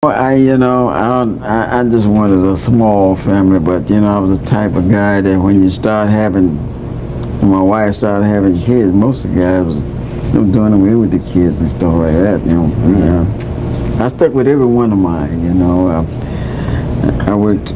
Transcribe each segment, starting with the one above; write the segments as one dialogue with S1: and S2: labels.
S1: I just wanted a small family, but I was the type of guy that when my wife started having kids, most of the guys was doing away with the kids and stuff like that. I stuck with every one of mine. I worked.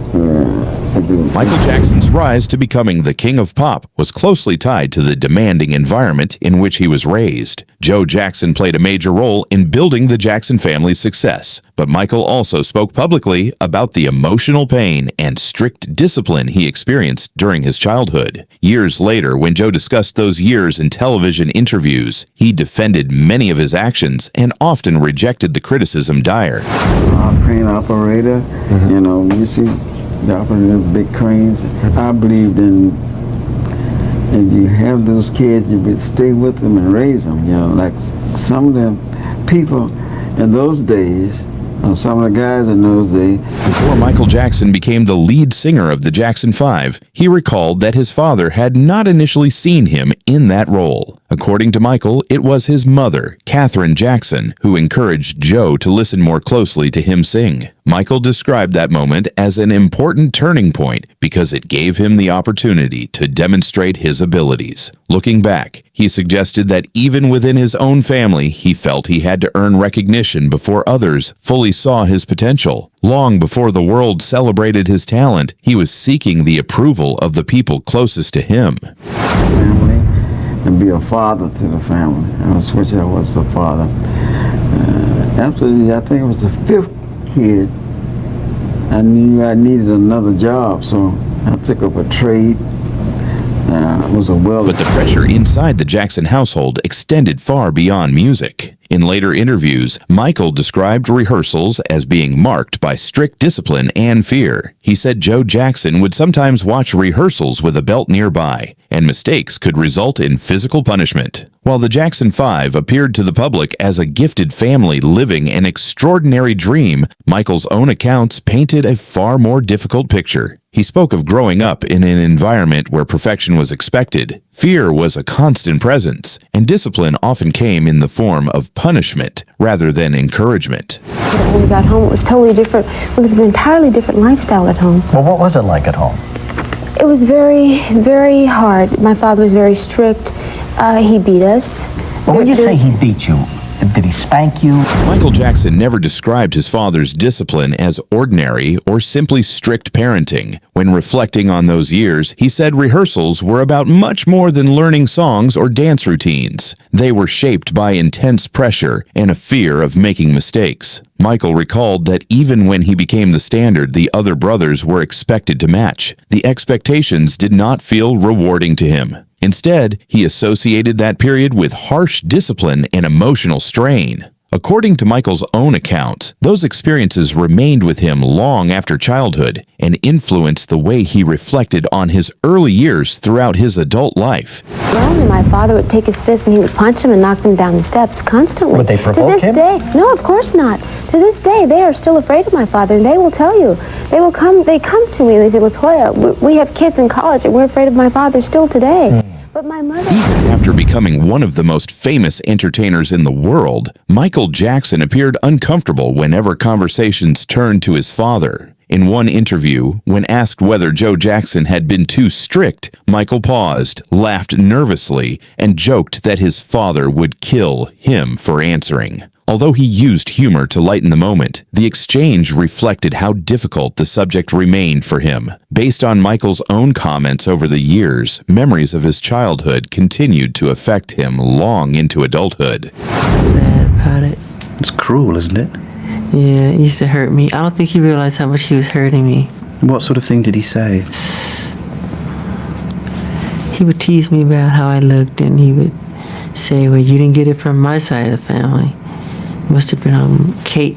S2: Michael Jackson's rise to becoming the king of pop was closely tied to the demanding environment in which he was raised. Joe Jackson played a major role in building the Jackson family's success, but Michael also spoke publicly about the emotional pain and strict discipline he experienced during his childhood. Years later, when Joe discussed those years in television interviews, he defended many of his actions and often rejected the criticism dire.
S1: Crane operator, you see the operator, big cranes. I believed in if you have those kids, you would stay with them and raise them. Like some of the people in those days, some of the guys in those days.
S2: Before Michael Jackson became the lead singer of the Jackson 5, he recalled that his father had not initially seen him in that role. According to Michael, it was his mother, Katherine Jackson, who encouraged Joe to listen more closely to him sing. Michael described that moment as an important turning point because it gave him the opportunity to demonstrate his abilities. Looking back, he suggested that even within his own family, he felt he had to earn recognition before others fully saw his potential. Long before the world celebrated his talent, he was seeking the approval of the people closest to him.
S1: Family, and be a father to the family. I was switching. I was a father. After I think it was the 5th kid, I knew I needed another job, so I took up a trade. I was a welder.
S2: But the pressure inside the Jackson household extended far beyond music. In later interviews, Michael described rehearsals as being marked by strict discipline and fear. He said Joe Jackson would sometimes watch rehearsals with a belt nearby, and mistakes could result in physical punishment. While the Jackson 5 appeared to the public as a gifted family living an extraordinary dream, Michael's own accounts painted a far more difficult picture. He spoke of growing up in an environment where perfection was expected, fear was a constant presence, and discipline often came in the form of punishment rather than encouragement.
S3: When we got home, it was totally different. We lived an entirely different lifestyle at home.
S4: Well, what was it like at home?
S3: It was very, very hard. My father was very strict. He beat us.
S4: Well, when you say he beat you, did he spank you?
S2: Michael Jackson never described his father's discipline as ordinary or simply strict parenting. When reflecting on those years, he said rehearsals were about much more than learning songs or dance routines. They were shaped by intense pressure and a fear of making mistakes. Michael recalled that even when he became the standard the other brothers were expected to match, the expectations did not feel rewarding to him. Instead, he associated that period with harsh discipline and emotional strain. According to Michael's own accounts, those experiences remained with him long after childhood and influenced the way he reflected on his early years throughout his adult life.
S3: Well, my father would take his fist and he would punch him and knock them down the steps constantly.
S4: Would they provoke him?
S3: To this day, no, of course not. To this day, they are still afraid of my father, and they will tell you. They come to me and they say, Latoya, we have kids in college and we're afraid of my father still today. But my mother...
S2: Even after becoming one of the most famous entertainers in the world, Michael Jackson appeared uncomfortable whenever conversations turned to his father. In one interview, when asked whether Joe Jackson had been too strict, Michael paused, laughed nervously, and joked that his father would kill him for answering. Although he used humor to lighten the moment, the exchange reflected how difficult the subject remained for him. Based on Michael's own comments over the years, memories of his childhood continued to affect him long into adulthood.
S5: Bad about it.
S6: It's cruel, isn't it?
S5: Yeah, it used to hurt me. I don't think he realized how much he was hurting me.
S6: What sort of thing did he say?
S5: He would tease me about how I looked, and he would say, well, you didn't get it from my side of the family. Must have been Kate,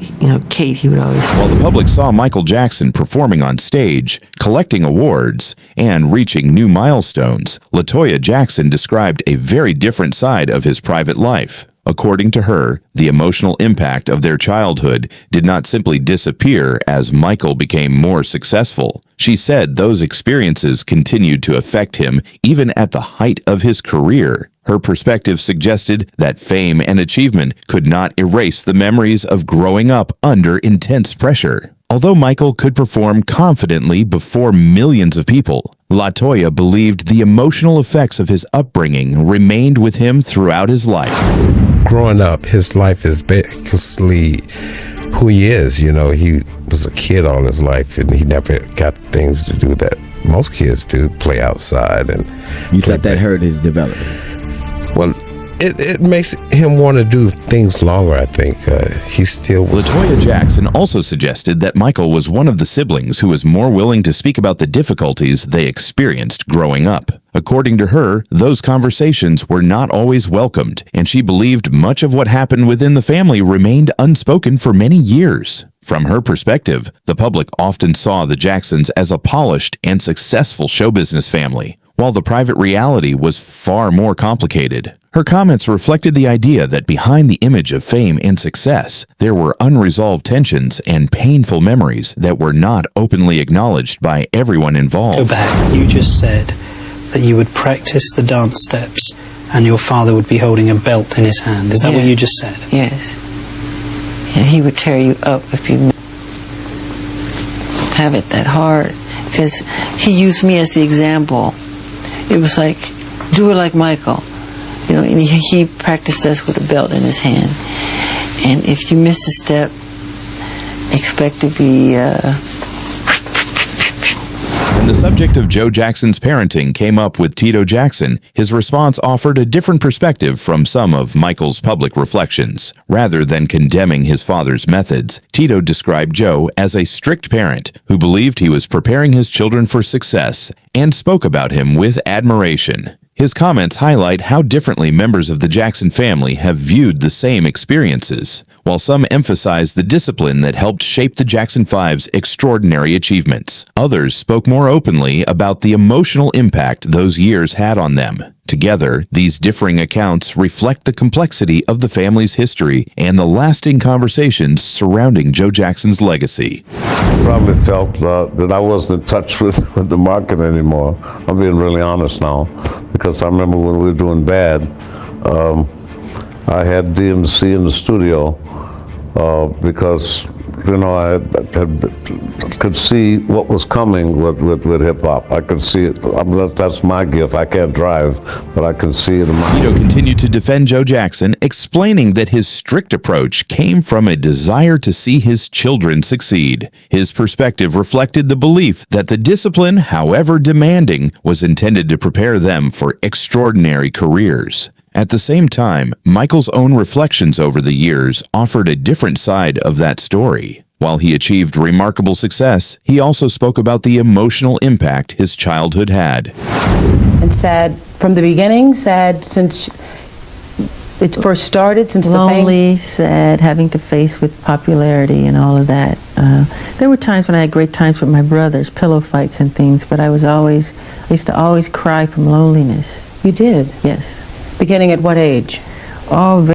S5: Kate, he would always say.
S2: While the public saw Michael Jackson performing on stage, collecting awards, and reaching new milestones, Latoya Jackson described a very different side of his private life. According to her, the emotional impact of their childhood did not simply disappear as Michael became more successful. She said those experiences continued to affect him even at the height of his career. Her perspective suggested that fame and achievement could not erase the memories of growing up under intense pressure. Although Michael could perform confidently before millions of people, Latoya believed the emotional effects of his upbringing remained with him throughout his life.
S7: Growing up, his life is basically who he is. You know, he was a kid all his life, and he never got things to do that most kids do, play outside. And
S8: you thought that hurt his development?
S7: Well, it makes him want to do things longer, I think. He still was.
S2: Latoya Jackson also suggested that Michael was one of the siblings who was more willing to speak about the difficulties they experienced growing up. According to her, those conversations were not always welcomed, and she believed much of what happened within the family remained unspoken for many years. From her perspective, the public often saw the Jacksons as a polished and successful show business family, while the private reality was far more complicated. Her comments reflected the idea that behind the image of fame and success, there were unresolved tensions and painful memories that were not openly acknowledged by everyone involved.
S9: Go back. You just said that you would practice the dance steps and your father would be holding a belt in his hand. Is that what you just said?
S5: Yes. And he would tear you up if you have it that hard. Because he used me as the example. It was like, do it like Michael. You know, and he practiced us with a belt in his hand. And if you miss a step, expect to be...
S2: When the subject of Joe Jackson's parenting came up with Tito Jackson, his response offered a different perspective from some of Michael's public reflections. Rather than condemning his father's methods, Tito described Joe as a strict parent who believed he was preparing his children for success and spoke about him with admiration. His comments highlight how differently members of the Jackson family have viewed the same experiences. While some emphasize the discipline that helped shape the Jackson Five's extraordinary achievements, others spoke more openly about the emotional impact those years had on them. Together, these differing accounts reflect the complexity of the family's history and the lasting conversations surrounding Joe Jackson's legacy.
S10: I probably felt that I wasn't in touch with the market anymore. I'm being really honest now, because I remember when we were doing bad, I had DMC in the studio because, you know, I could see what was coming with hip hop. I could see it. That's my gift. I can't drive, but I can see it in my...
S2: Tito continued to defend Joe Jackson, explaining that his strict approach came from a desire to see his children succeed. His perspective reflected the belief that the discipline, however demanding, was intended to prepare them for extraordinary careers. At the same time, Michael's own reflections over the years offered a different side of that story. While he achieved remarkable success, he also spoke about the emotional impact his childhood had.
S11: And said, from the beginning, said since it first started, since
S5: lonely, sad, having to face with popularity and all of that. There were times when I had great times with my brothers, pillow fights and things, but I used to always cry from loneliness.
S11: You did?
S5: Yes.
S11: Beginning at what age?
S5: Oh,